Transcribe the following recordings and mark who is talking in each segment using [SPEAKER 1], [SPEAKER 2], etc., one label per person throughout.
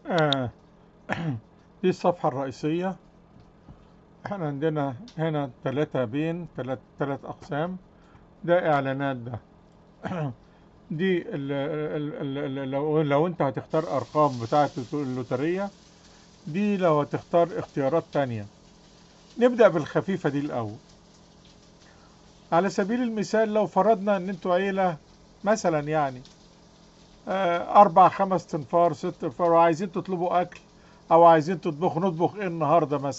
[SPEAKER 1] آه دي الصفحة الرئيسية. احنا عندنا هنا تلات أقسام. ده إعلانات ده. دي لو أنت هتختار أرقام بتاعة اللوترية. دي لو هتختار اختيارات تانية. نبدأ بالخفيفة دي الأول. على سبيل المثال لو فرضنا إن أنتوا عيلة مثلا يعني 4 5 تنفار 6 تنفار وعايزين تطلبوا أكل، أو عايزين نطبخ إيه النهاردة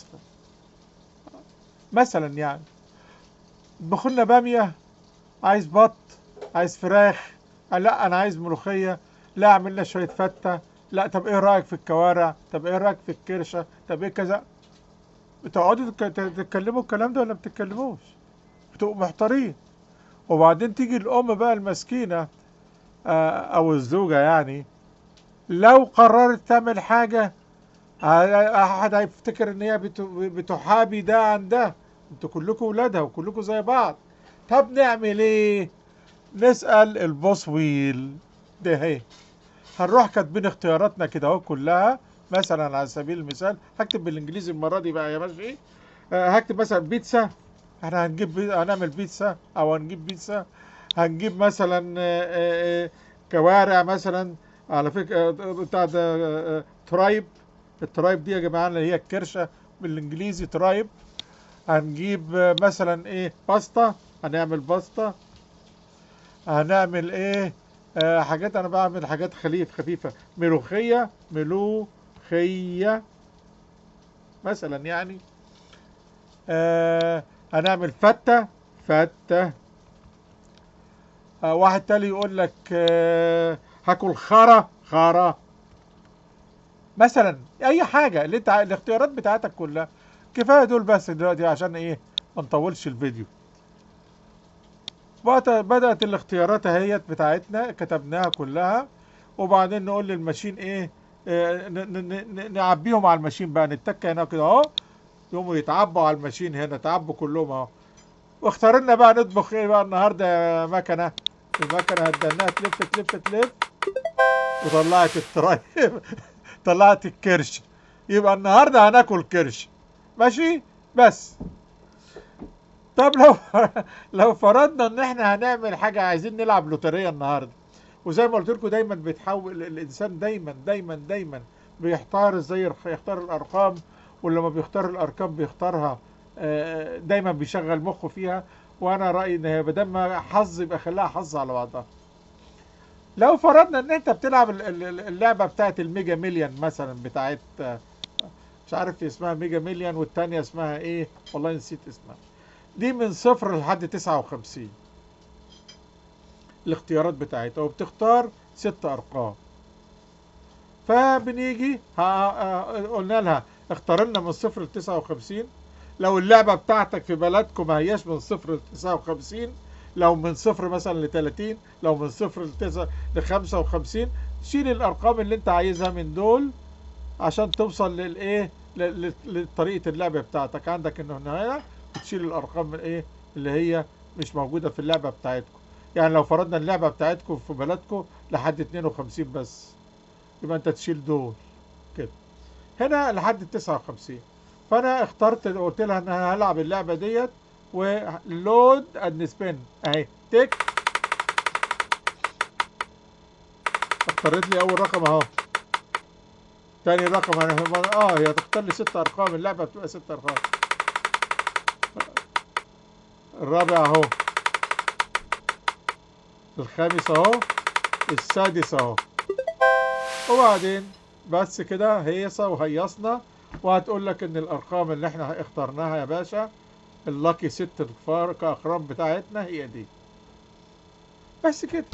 [SPEAKER 1] مثلا يعني اطبخوا لنا بامية، عايز بط، عايز فراخ، لا انا عايز ملوخيه، لا اعمل لنا شويه فته، لا طب ايه رايك في الكوارع، طب ايه رايك في الكرشه، طب ايه كذا. بتقعدوا تتكلموا الكلام ده ولا ما بتتكلموش؟ بتبقوا محتارين. وبعدين تيجي الام بقى المسكينه او الزوجه يعني، لو قررت تعمل حاجه احد هيفتكر ان هي بتحابي ده عن ده. انتوا كلكم ولادها وكلكم زي بعض. طب نعمل ايه؟ نسأل البوس ويل. ده هي هنروح كاتبين اختياراتنا كده اهو كلها. مثلا على سبيل المثال هكتب بالانجليزي المره دي بقى يا ماشي. هكتب مثلا بيتزا. احنا هنعمل بيتزا او هنجيب بيتزا. هنجيب مثلا كوارع مثلا. على فكره بتاع ده ترايب. الترايب دي يا جماعه اللي هي الكرشه بالانجليزي ترايب. هنجيب مثلا ايه باستا. هنعمل باستا. هنعمل ايه حاجات. انا بعمل حاجات خفيفة. ملوخية مثلا يعني. هنعمل فتة. واحد تاني يقول لك هاكل خرا مثلا. اي حاجة اللي انت الاختيارات بتاعتك كلها. كفاية دول بس دلوقتي عشان ايه ما نطولش الفيديو. بدأت الاختيارات اهيت بتاعتنا كتبناها كلها. وبعدين نقول للماشين ايه نعبيهم على الماشين بقى. نتك هنا كده اهو. يقوموا يتعبوا على الماشين هنا. تعبوا كلهم اهو. واختار لنا بقى نطبخ ايه بقى النهارده يا مكنه. المكنه هدناها تلف تلف تلف وطلعت التراي. طلعت الكرش. يبقى النهارده هناكل كرش. ماشي بس. طب لو فرضنا ان احنا هنعمل حاجه عايزين نلعب لوتريه النهارده. وزي ما قلت لكم دايما بيتحول الانسان دايما بيحتار ازاي يختار الارقام. ولما بيختار الارقام بيختارها دايما بيشغل مخه فيها. وانا رايي ان هي بدل ما حظ يبقى خليها حظ على بعضها. لو فرضنا ان انت بتلعب اللعبه بتاعت الميجا ميليون مثلا بتاعت مش عارف اسمها ميجا ميليون والتانية اسمها ايه والله نسيت اسمها. دي من 0 لحد 59 الاختيارات بتاعتها. وبتختار 6 ارقام. فبنيجي قلنا لها اختار لنا من 0 ل 59. لو اللعبة بتاعتك في بلدكم ما هياش من 0 ل 59. لو من 0 مثلا ل 30. لو من 0 ل 55. شيل الارقام اللي انت عايزها من دول عشان توصل للايه لطريقة اللعبة بتاعتك. عندك انه هنا بتشيل الارقام من ايه اللي هي مش موجودة في اللعبة بتاعتكم. يعني لو فرضنا اللعبة بتاعتكم في بلدكم لحد 52 بس، يبقى انت تشيل دول كده. هنا لحد 59. فانا اخترت قلت لها ان انا هلعب اللعبه ديت. ولود اند سبين اهي تك. اختارت لي اول رقم اهو. تاني رقم انا هي تختار لي 6 ارقام. اللعبه بتبقى 6 ارقام. الرابع اهو. الخامس اهو. السادس اهو. وبعدين بس كده هيصه وهيصنا. وهتقول لك ان الارقام اللي احنا اخترناها يا باشا اللاكي 6 ارقام بتاعتنا هي دي. بس كده.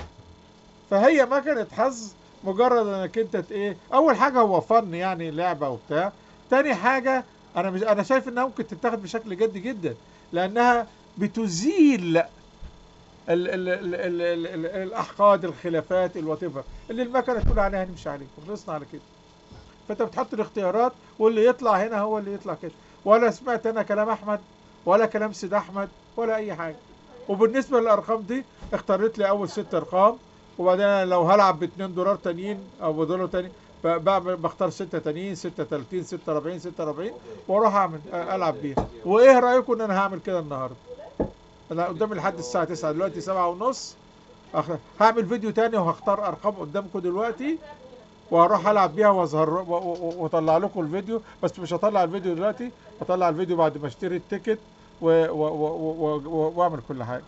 [SPEAKER 1] فهي ما كانت حظ. مجرد انك انت ايه اول حاجه هو فن يعني لعبه وبتاع. تاني حاجه انا شايف انها ممكن تتاخد بشكل جدي جدا. لانها بتزيل الاحقاد الخلافات الواتيفر اللي المكنه تقول عليها نمشي عليه وخلصنا على كده. فانت بتحط الاختيارات واللي يطلع هنا هو اللي يطلع كده. ولا سمعت انا كلام احمد ولا كلام سيد احمد ولا اي حاجه. وبالنسبه للارقام دي اختارت لي اول 6 ارقام. وبعدين أنا لو هلعب ب2 دولار تانيين او بدولار تاني بختار 6 تانيين، 36 46 46 واروح اعمل العب بيها. وايه رايكم ان انا هعمل كده النهارده؟ انا قدامي لحد الساعه 9 دلوقتي 7 ونص. هعمل فيديو تاني وهختار ارقام قدامكم دلوقتي وهروح العب بيها واظهر واطلع لكم الفيديو. بس مش هطلع الفيديو دلوقتي، هطلع الفيديو بعد ما اشتري التيكت واعمل كل حاجه.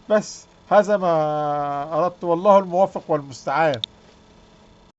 [SPEAKER 1] بس هذا ما اردت، والله الموفق والمستعان.